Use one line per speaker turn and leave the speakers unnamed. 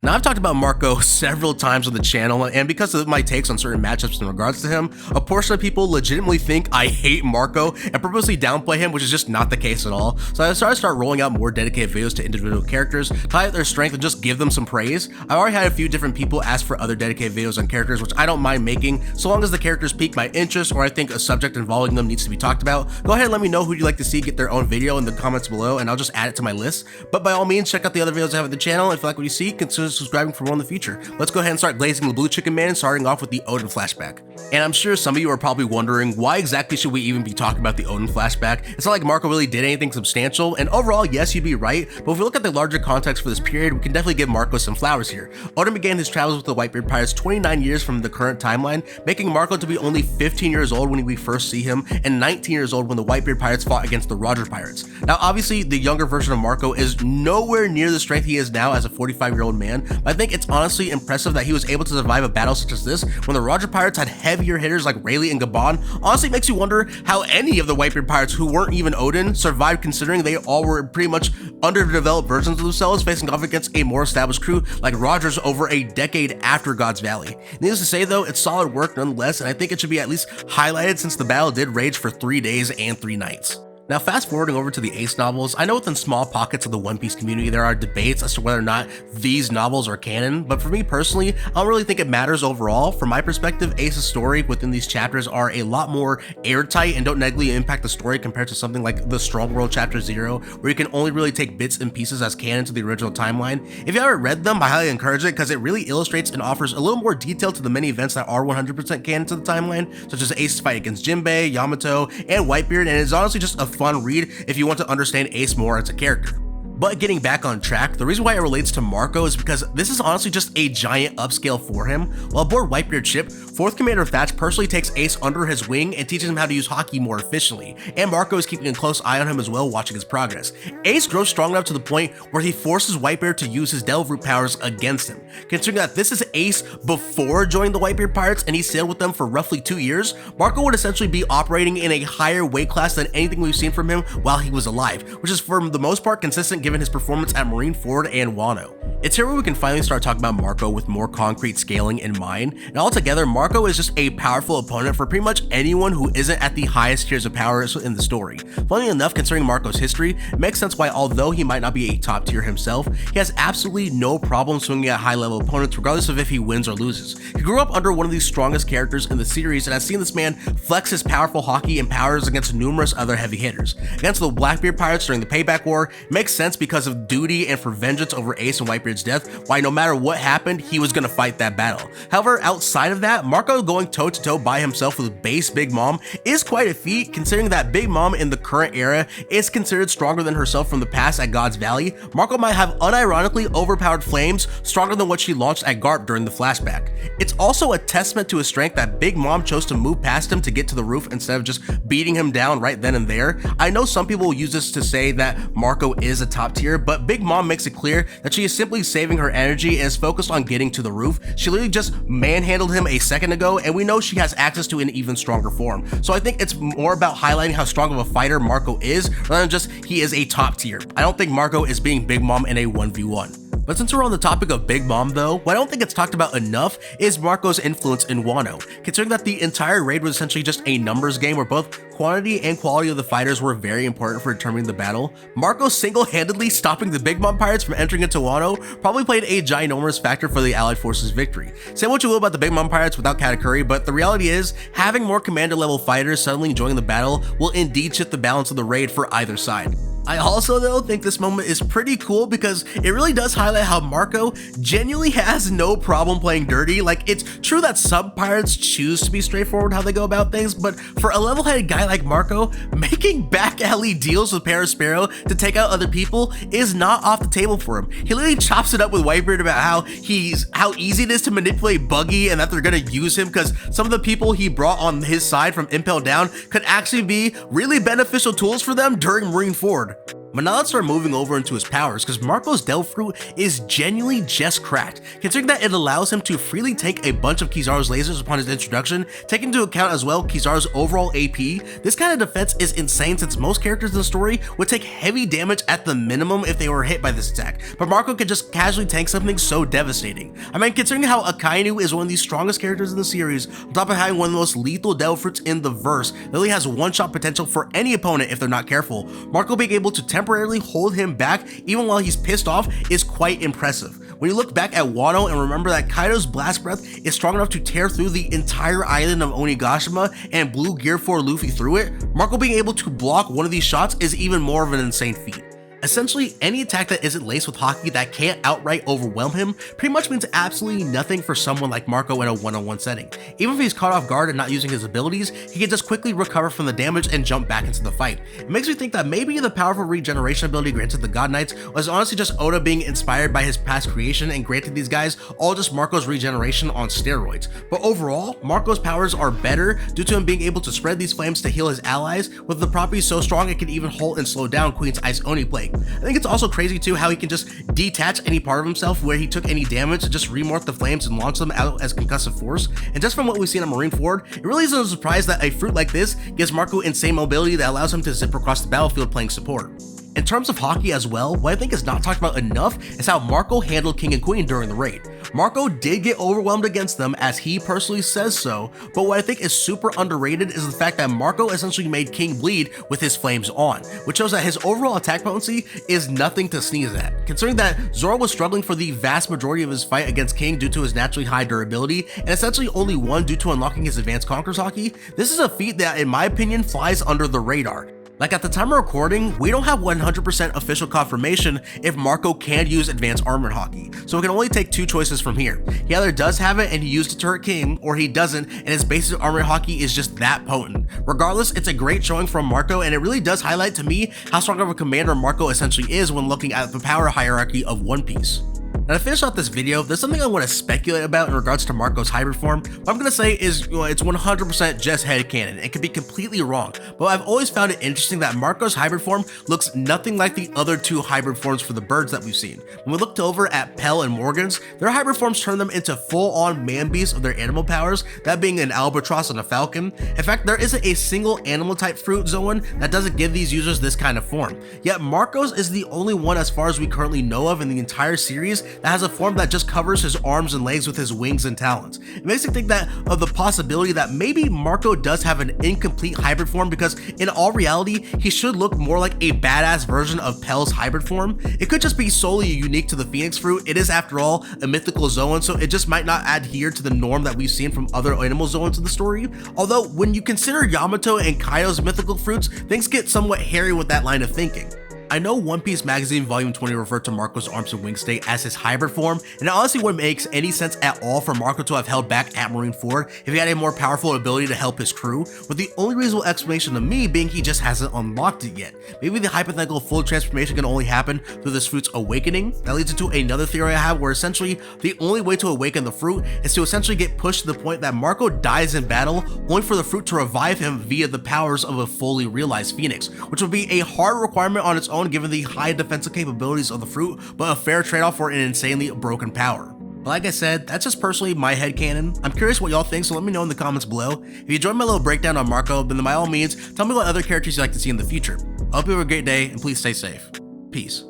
Now, I've talked about Marco several times on the channel, and because of my takes on certain matchups in regards to him, a portion of people legitimately think I hate Marco and purposely downplay him, which is just not the case at all. So I decided to start rolling out more dedicated videos to individual characters, to highlight their strength and just give them some praise. I've already had a few different people ask for other dedicated videos on characters, which I don't mind making, so long as the characters pique my interest or I think a subject involving them needs to be talked about. Go ahead and let me know who you'd like to see get their own video in the comments below, and I'll just add it to my list. But by all means, check out the other videos I have on the channel, and if you like what you see, consider subscribing for more in the future. Let's go ahead and start glazing the blue chicken man, starting off with the Oden flashback. And I'm sure some of you are probably wondering, why exactly should we even be talking about the Oden flashback? It's not like Marco really did anything substantial, and overall, yes, you'd be right, but if we look at the larger context for this period, we can definitely give Marco some flowers here. Oden began his travels with the Whitebeard Pirates 29 years from the current timeline, making Marco to be only 15 years old when we first see him, and 19 years old when the Whitebeard Pirates fought against the Roger Pirates. Now, obviously, the younger version of Marco is nowhere near the strength he is now as a 45-year-old man, but I think it's honestly impressive that he was able to survive a battle such as this when the Roger Pirates had heavier hitters like Rayleigh and Gabon. Honestly, makes you wonder how any of the Whitebeard Pirates who weren't even Oden survived, considering they all were pretty much underdeveloped versions of themselves, facing off against a more established crew like Roger's over a decade after God's Valley. Needless to say though, it's solid work nonetheless, and I think it should be at least highlighted since the battle did rage for 3 days and 3 nights. Now, fast forwarding over to the Ace novels, I know within small pockets of the One Piece community there are debates as to whether or not these novels are canon, but for me personally, I don't really think it matters overall. From my perspective, Ace's story within these chapters are a lot more airtight and don't negatively impact the story compared to something like the Strong World Chapter 0, where you can only really take bits and pieces as canon to the original timeline. If you haven't read them, I highly encourage it because it really illustrates and offers a little more detail to the many events that are 100% canon to the timeline, such as Ace's fight against Jinbei, Yamato, and Whitebeard, and it's honestly just a fun read if you want to understand Ace more as a character. But getting back on track, the reason why it relates to Marco is because this is honestly just a giant upscale for him. While aboard Whitebeard's ship, 4th Commander Thatch personally takes Ace under his wing and teaches him how to use hockey more efficiently, and Marco is keeping a close eye on him as well, watching his progress. Ace grows strong enough to the point where he forces Whitebeard to use his Devil Fruit powers against him. Considering that this is Ace before joining the Whitebeard Pirates and he sailed with them for roughly 2 years, Marco would essentially be operating in a higher weight class than anything we've seen from him while he was alive, which is for the most part consistent given his performance at Marineford and Wano. It's here where we can finally start talking about Marco with more concrete scaling in mind, and altogether, Marco is just a powerful opponent for pretty much anyone who isn't at the highest tiers of power in the story. Funny enough, considering Marco's history, it makes sense why, although he might not be a top tier himself, he has absolutely no problem swinging at high level opponents regardless of if he wins or loses. He grew up under one of the strongest characters in the series and has seen this man flex his powerful hockey and powers against numerous other heavy hitters. Against the Blackbeard Pirates during the Payback War, it makes sense because of duty and for vengeance over Ace and Whitebeard's death, why no matter what happened, he was going to fight that battle. However, outside of that, Marco going toe-to-toe by himself with base Big Mom is quite a feat, considering that Big Mom in the current era is considered stronger than herself from the past at God's Valley. Marco might have unironically overpowered flames stronger than what she launched at Garp during the flashback. It's also a testament to his strength that Big Mom chose to move past him to get to the roof instead of just beating him down right then and there. I know some people will use this to say that Marco is a top tier, but Big Mom makes it clear that she is simply saving her energy and is focused on getting to the roof. She literally just manhandled him a second ago, and we know she has access to an even stronger form. So I think it's more about highlighting how strong of a fighter Marco is rather than just he is a top tier. I don't think Marco is being Big Mom in a 1v1. But since we're on the topic of Big Mom though, what I don't think it's talked about enough is Marco's influence in Wano. Considering that the entire raid was essentially just a numbers game where both quantity and quality of the fighters were very important for determining the battle, Marco single-handedly stopping the Big Mom Pirates from entering into Wano probably played a ginormous factor for the Allied Forces' victory. Say what you will about the Big Mom Pirates without Katakuri, but the reality is, having more commander level fighters suddenly joining the battle will indeed shift the balance of the raid for either side. I also though think this moment is pretty cool because it really does highlight how Marco genuinely has no problem playing dirty. Like, it's true that some pirates choose to be straightforward how they go about things, but for a level-headed guy like Marco, making back alley deals with Paraspero to take out other people is not off the table for him. He literally chops it up with Whitebeard about how easy it is to manipulate Buggy and that they're gonna use him because some of the people he brought on his side from Impel Down could actually be really beneficial tools for them during Marineford. But now let's start moving over into his powers, because Marco's Devil Fruit is genuinely just cracked, considering that it allows him to freely take a bunch of Kizaru's lasers upon his introduction. Taking into account as well Kizaru's overall AP, this kind of defense is insane since most characters in the story would take heavy damage at the minimum if they were hit by this attack, but Marco can just casually tank something so devastating. I mean, considering how Akainu is one of the strongest characters in the series, on top of having one of the most lethal Devil Fruits in the verse, literally has one-shot potential for any opponent if they're not careful, Marco being able to temporarily hold him back even while he's pissed off is quite impressive. When you look back at Wano and remember that Kaido's Blast Breath is strong enough to tear through the entire island of Onigashima and Blue Gear 4 Luffy through it, Marco being able to block one of these shots is even more of an insane feat. Essentially, any attack that isn't laced with Haki that can't outright overwhelm him pretty much means absolutely nothing for someone like Marco in a one-on-one setting. Even if he's caught off guard and not using his abilities, he can just quickly recover from the damage and jump back into the fight. It makes me think that maybe the powerful regeneration ability granted the God Knights was honestly just Oda being inspired by his past creation and granting these guys all just Marco's regeneration on steroids. But overall, Marco's powers are better due to him being able to spread these flames to heal his allies, with the properties so strong it can even halt and slow down Queen's Ice Oni Plague. I think it's also crazy too how he can just detach any part of himself where he took any damage to just remorph the flames and launch them out as concussive force. And just from what we've seen on Marineford, it really isn't a surprise that a fruit like this gives Marco insane mobility that allows him to zip across the battlefield playing support. In terms of Haki as well, what I think is not talked about enough is how Marco handled King and Queen during the raid. Marco did get overwhelmed against them as he personally says so, but what I think is super underrated is the fact that Marco essentially made King bleed with his flames on, which shows that his overall attack potency is nothing to sneeze at. Considering that Zoro was struggling for the vast majority of his fight against King due to his naturally high durability, and essentially only won due to unlocking his advanced Conqueror's Haki, this is a feat that in my opinion flies under the radar. Like at the time of recording, we don't have 100% official confirmation if Marco can use advanced armored Haki, so we can only take two choices from here. He either does have it and he used it to hurt King, or he doesn't and his basic armored Haki is just that potent. Regardless, it's a great showing from Marco, and it really does highlight to me how strong of a commander Marco essentially is when looking at the power hierarchy of One Piece. Now, to finish off this video, there's something I want to speculate about in regards to Marco's hybrid form. What I'm going to say is, it's 100% just headcanon. It could be completely wrong, but I've always found it interesting that Marco's hybrid form looks nothing like the other two hybrid forms for the birds that we've seen. When we looked over at Pell and Morgan's, their hybrid forms turn them into full-on man-beasts of their animal powers, that being an albatross and a falcon. In fact, there isn't a single animal-type fruit zone that doesn't give these users this kind of form. Yet Marco's is the only one, as far as we currently know of in the entire series, that has a form that just covers his arms and legs with his wings and talons. It makes me think that of the possibility that maybe Marco does have an incomplete hybrid form, because in all reality, he should look more like a badass version of Pell's hybrid form. It could just be solely unique to the Phoenix fruit. It is, after all, a mythical zone, so it just might not adhere to the norm that we've seen from other animal zones in the story. Although, when you consider Yamato and Kaido's mythical fruits, things get somewhat hairy with that line of thinking. I know One Piece Magazine Volume 20 referred to Marco's arms and wings state as his hybrid form, and it honestly wouldn't make any sense at all for Marco to have held back at Marineford if he had a more powerful ability to help his crew, with the only reasonable explanation to me being he just hasn't unlocked it yet. Maybe the hypothetical full transformation can only happen through this fruit's awakening. That leads into another theory I have, where essentially the only way to awaken the fruit is to essentially get pushed to the point that Marco dies in battle, only for the fruit to revive him via the powers of a fully realized Phoenix, which would be a hard requirement on its own given the high defensive capabilities of the fruit, but a fair trade-off for an insanely broken power. But like I said, that's just personally my headcanon. I'm curious what y'all think, so let me know in the comments below. If you enjoyed my little breakdown on Marco, then by all means, tell me what other characters you'd like to see in the future. I hope you have a great day, and please stay safe. Peace.